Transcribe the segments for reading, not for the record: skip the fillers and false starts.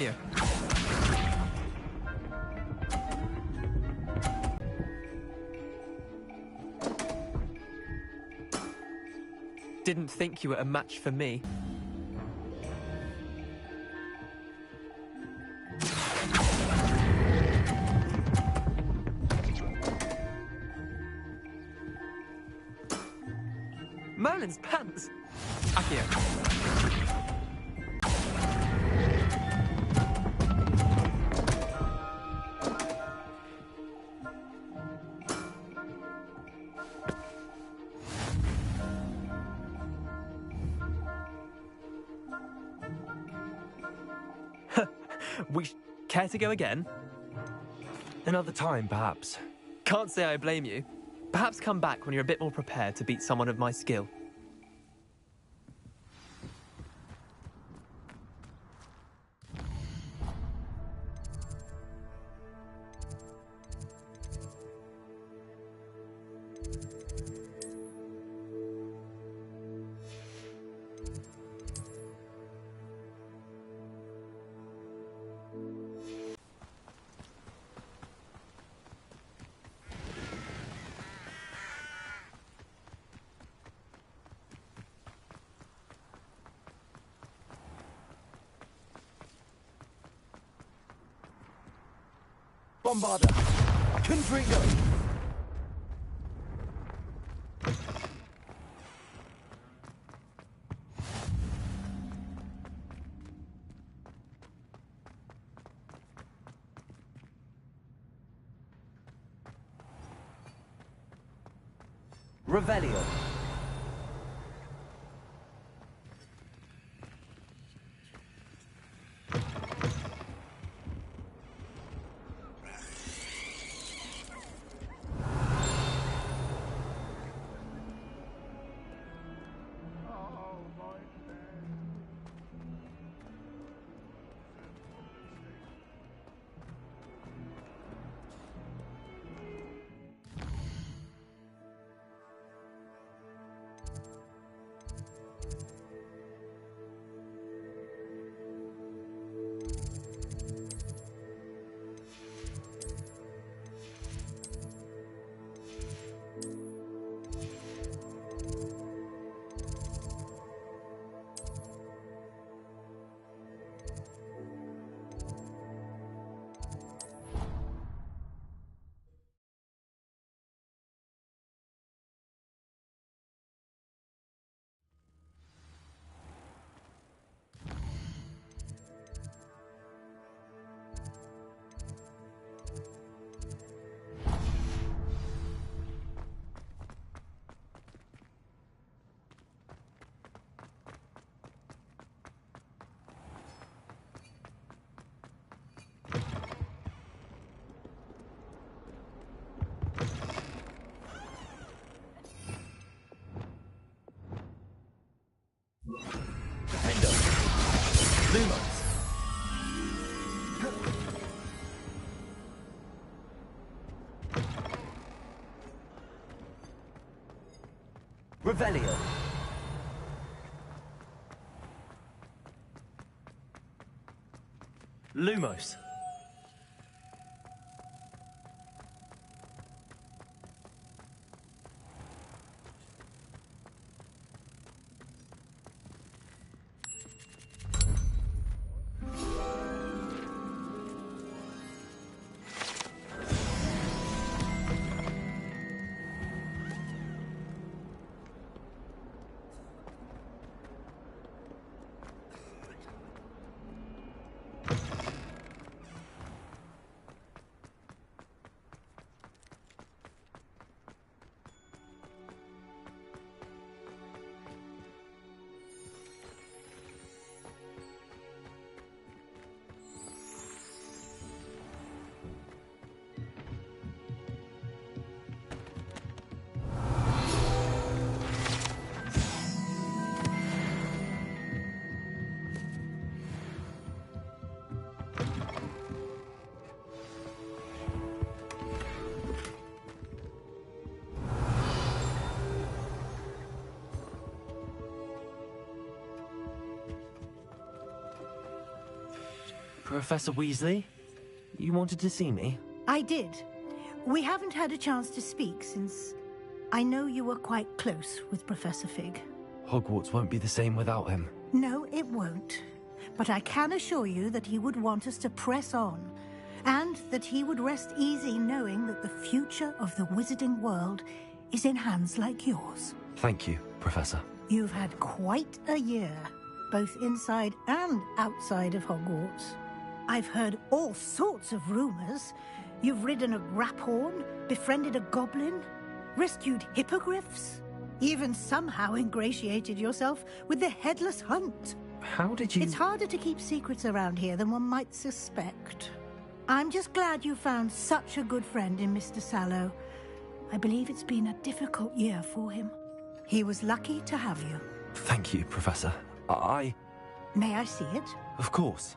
Here. Didn't think you were a match for me. Merlin's pants! Akio. Care to go again? Another time, perhaps. Can't say I blame you. Perhaps come back when you're a bit more prepared to beat someone of my skill. Bombarder! Confringo! Revelio. Lilacs. Revelio. Lumos. Professor Weasley? You wanted to see me? I did. We haven't had a chance to speak since I know you were quite close with Professor Fig. Hogwarts won't be the same without him. No, it won't. But I can assure you that he would want us to press on, and that he would rest easy knowing that the future of the wizarding world is in hands like yours. Thank you, Professor. You've had quite a year, both inside and outside of Hogwarts. I've heard all sorts of rumors. You've ridden a graphorn, befriended a goblin, rescued hippogriffs, even somehow ingratiated yourself with the Headless Hunt. How did you... It's harder to keep secrets around here than one might suspect. I'm just glad you found such a good friend in Mr. Sallow. I believe it's been a difficult year for him. He was lucky to have you. Thank you, Professor. May I see it? Of course.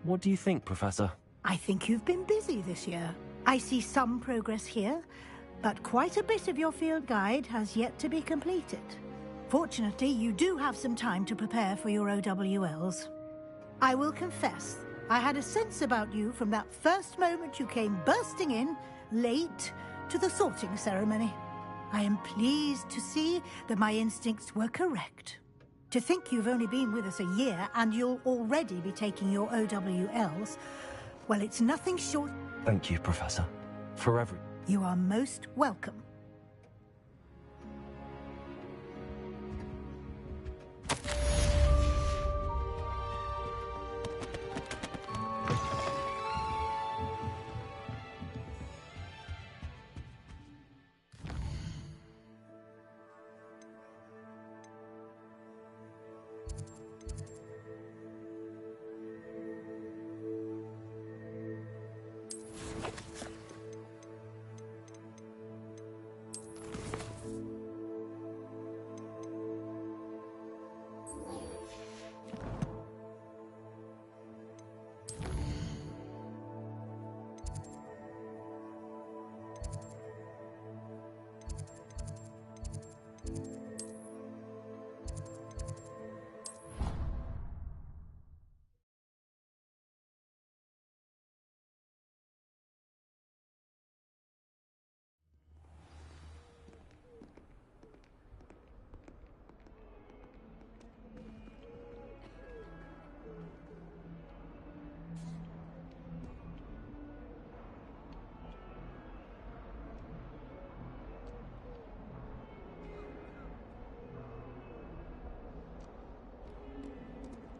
What do you think, Professor? I think you've been busy this year. I see some progress here, but quite a bit of your field guide has yet to be completed. Fortunately, you do have some time to prepare for your OWLs. I will confess, I had a sense about you from that first moment you came bursting in, late, to the sorting ceremony. I am pleased to see that my instincts were correct. To think you've only been with us a year and you'll already be taking your OWLs, well, it's nothing short... Thank you, Professor. For every... You are most welcome.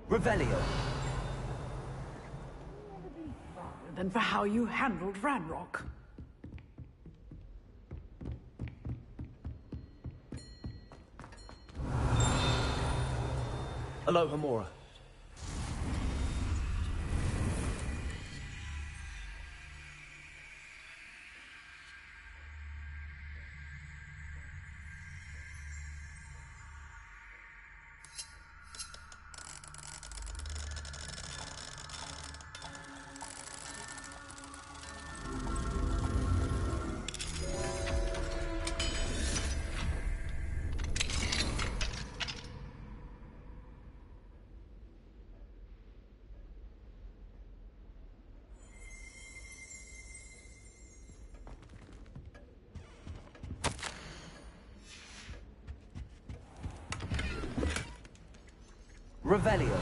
Revelio. Than for how you handled Ranrock. Aloha, Mora. Revelio.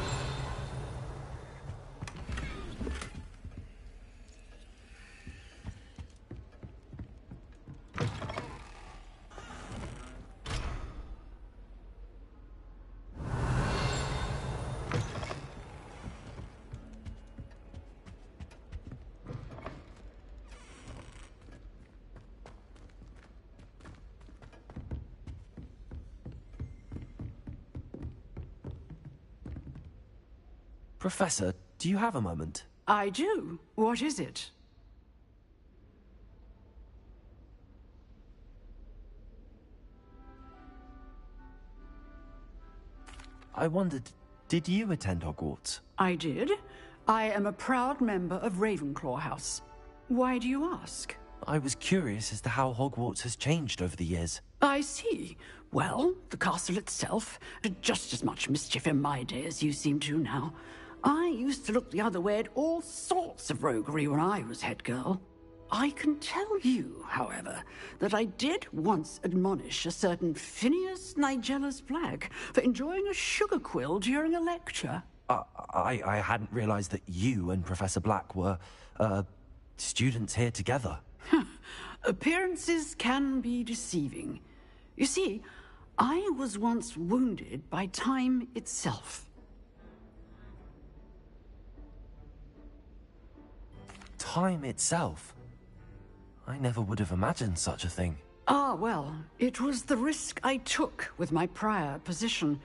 Professor, do you have a moment? I do. What is it? I wondered, did you attend Hogwarts? I did. I am a proud member of Ravenclaw House. Why do you ask? I was curious as to how Hogwarts has changed over the years. I see. Well, the castle itself did just as much mischief in my day as you seem to now. I used to look the other way at all sorts of roguery when I was head girl. I can tell you, however, that I did once admonish a certain Phineas Nigella's Black for enjoying a sugar quill during a lecture. I hadn't realized that you and Professor Black were, students here together. Appearances can be deceiving. You see, I was once wounded by time itself. Time itself? I never would have imagined such a thing. Ah, well, it was the risk I took with my prior position.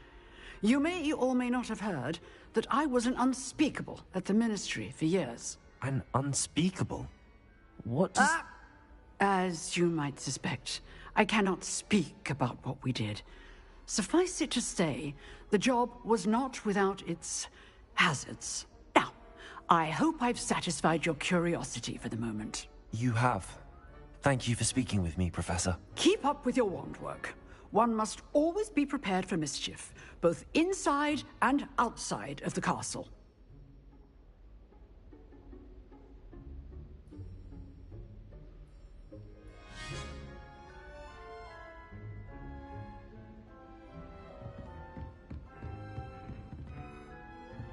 You may or may not have heard that I was an unspeakable at the Ministry for years. An unspeakable? What does... As you might suspect, I cannot speak about what we did. Suffice it to say, the job was not without its hazards. Now, I hope I've satisfied your curiosity for the moment. You have. Thank you for speaking with me, Professor. Keep up with your wand work. One must always be prepared for mischief, both inside and outside of the castle.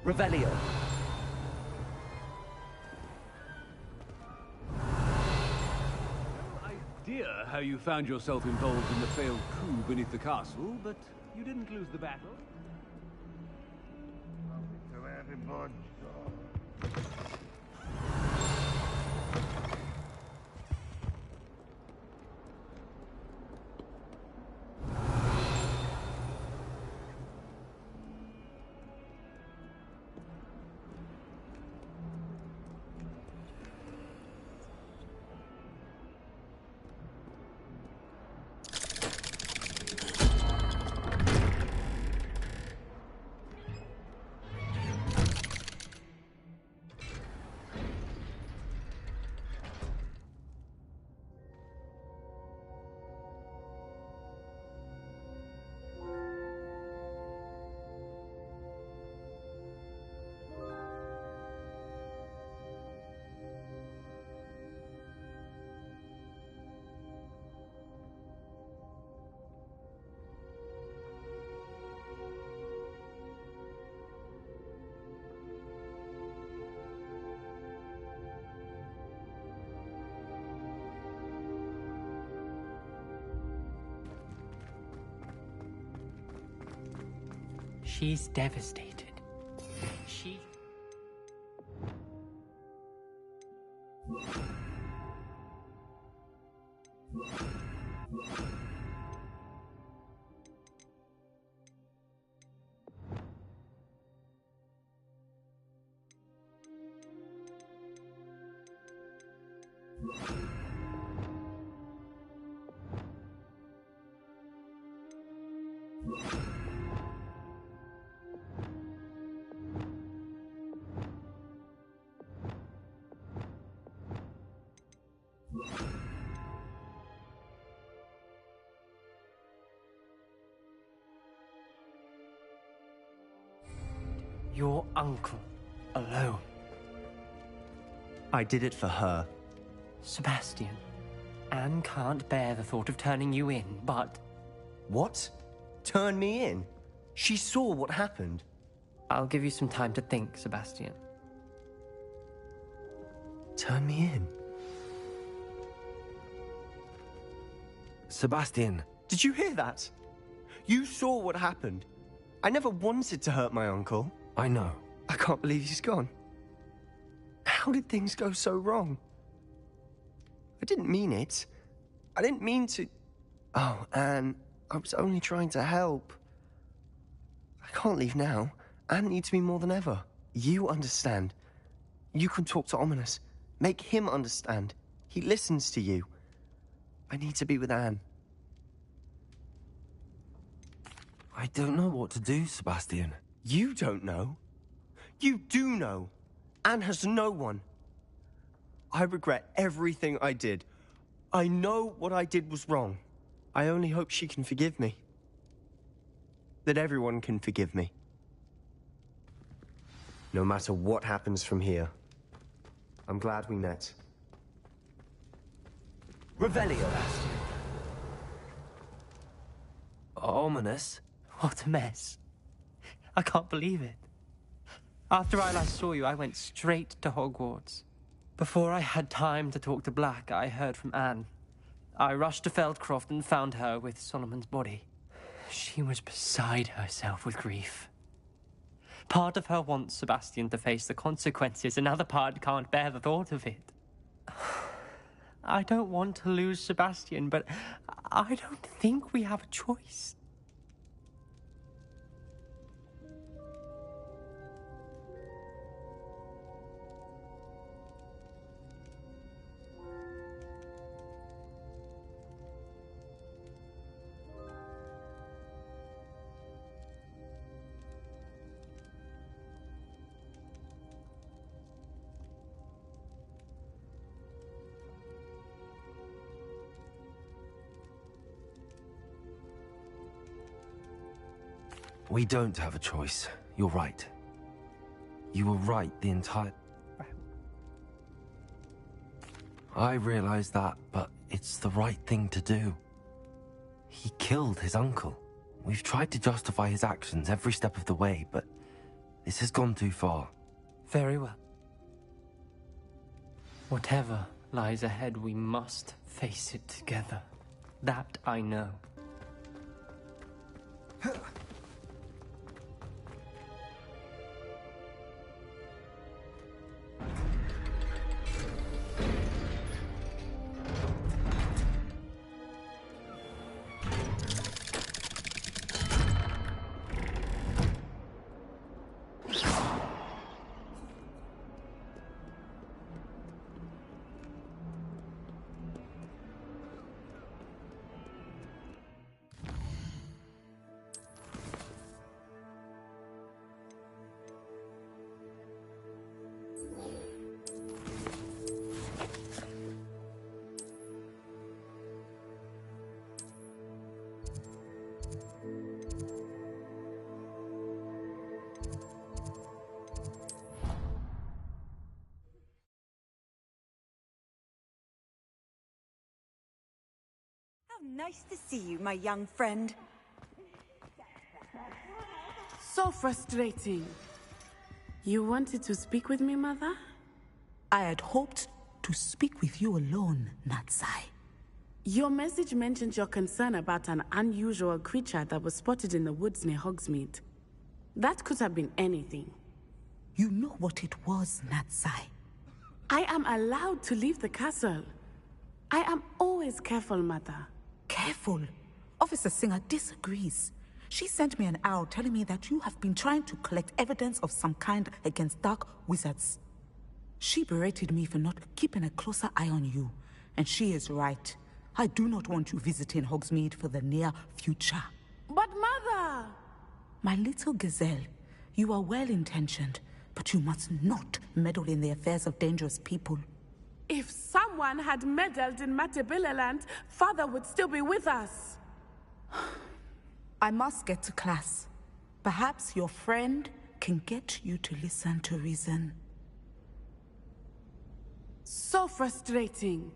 Revelio. Idea how you found yourself involved in the failed coup beneath the castle, but you didn't lose the battle. She's devastated. She... Your uncle, alone. I did it for her. Sebastian, Anne can't bear the thought of turning you in, but... What? Turn me in? She saw what happened. I'll give you some time to think, Sebastian. Turn me in? Sebastian. Did you hear that? You saw what happened. I never wanted to hurt my uncle. I know. I can't believe he's gone. How did things go so wrong? I didn't mean it. I didn't mean to... Oh, Anne, I was only trying to help. I can't leave now. Anne needs me more than ever. You understand. You can talk to Ominous. Make him understand. He listens to you. I need to be with Anne. I don't know what to do, Sebastian. You don't know. You do know. Anne has no one. I regret everything I did. I know what I did was wrong. I only hope she can forgive me. That everyone can forgive me. No matter what happens from here, I'm glad we met. Revelio. Ominous. What a mess. I can't believe it. After I last saw you, I went straight to Hogwarts. Before I had time to talk to Black, I heard from Anne. I rushed to Feldcroft and found her with Solomon's body. She was beside herself with grief. Part of her wants Sebastian to face the consequences, another part can't bear the thought of it. I don't want to lose Sebastian, but I don't think we have a choice. We don't have a choice. You're right. You were right the entire... I realize that, but it's the right thing to do. He killed his uncle. We've tried to justify his actions every step of the way, but this has gone too far. Very well. Whatever lies ahead, we must face it together. That I know. How nice to see you, my young friend. So frustrating. You wanted to speak with me, Mother? I had hoped to speak with you alone, Natsai. Your message mentioned your concern about an unusual creature that was spotted in the woods near Hogsmeade. That could have been anything. You know what it was, Natsai. I am allowed to leave the castle. I am always careful, Mother. Careful? Officer Singer disagrees. She sent me an owl telling me that you have been trying to collect evidence of some kind against dark wizards. She berated me for not keeping a closer eye on you, and she is right. I do not want you visiting Hogsmeade for the near future. But Mother! My little gazelle, you are well-intentioned, but you must not meddle in the affairs of dangerous people. If someone had meddled in Matabeleland, Father would still be with us. I must get to class. Perhaps your friend can get you to listen to reason. So frustrating.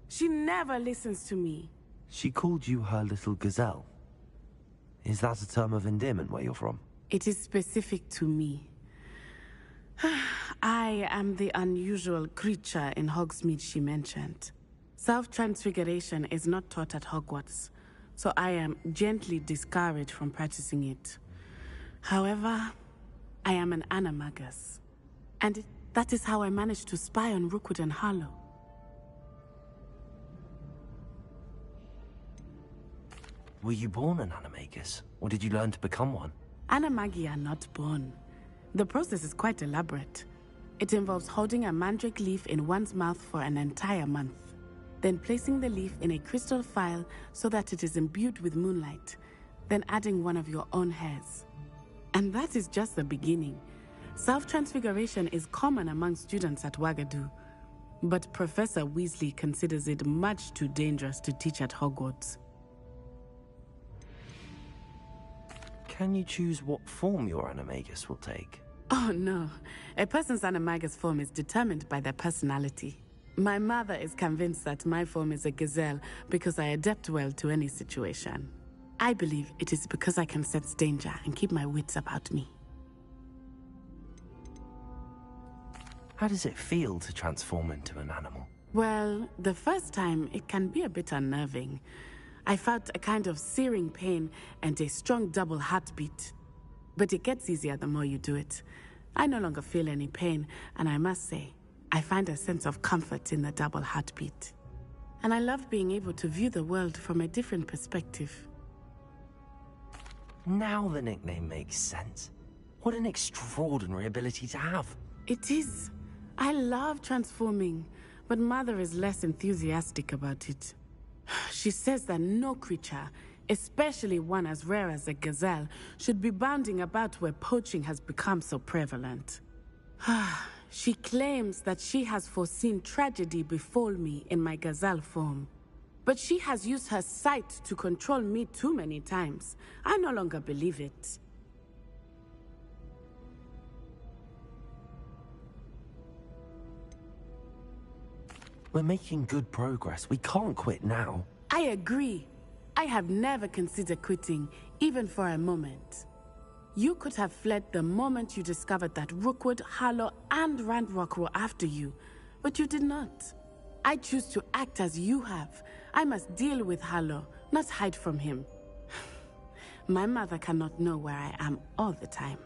She never listens to me. She called you her little gazelle. Is that a term of endearment where you're from? It is specific to me. I am the unusual creature in Hogsmeade she mentioned. Self-transfiguration is not taught at Hogwarts, so I am gently discouraged from practicing it. However, I am an animagus, and that is how I managed to spy on Rookwood and Harlow. Were you born an animagus, or did you learn to become one? Animagi are not born. The process is quite elaborate. It involves holding a mandrake leaf in one's mouth for an entire month, then placing the leaf in a crystal vial so that it is imbued with moonlight, then adding one of your own hairs. And that is just the beginning. Self-transfiguration is common among students at Wagadu, but Professor Weasley considers it much too dangerous to teach at Hogwarts. Can you choose what form your animagus will take? Oh no, a person's animagus form is determined by their personality. My mother is convinced that my form is a gazelle because I adapt well to any situation. I believe it is because I can sense danger and keep my wits about me. How does it feel to transform into an animal? Well, the first time it can be a bit unnerving. I felt a kind of searing pain and a strong double heartbeat. But it gets easier the more you do it. I no longer feel any pain, and I must say, I find a sense of comfort in the double heartbeat. And I love being able to view the world from a different perspective. Now the nickname makes sense. What an extraordinary ability to have. It is. I love transforming, but Mother is less enthusiastic about it. She says that no creature, especially one as rare as a gazelle, should be bounding about where poaching has become so prevalent. She claims that she has foreseen tragedy befall me in my gazelle form. But she has used her sight to control me too many times. I no longer believe it. We're making good progress. We can't quit now. I agree. I have never considered quitting, even for a moment. You could have fled the moment you discovered that Rookwood, Harlow, and Randrock were after you, but you did not. I choose to act as you have. I must deal with Harlow, not hide from him. My mother cannot know where I am all the time.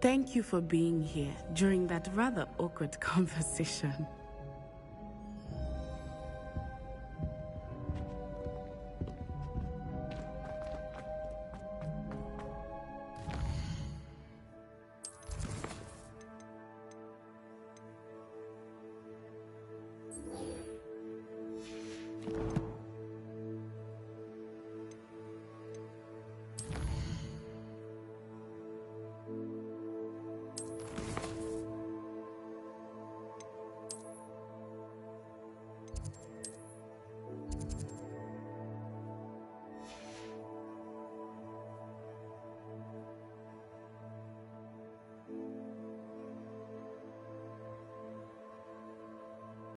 Thank you for being here during that rather awkward conversation.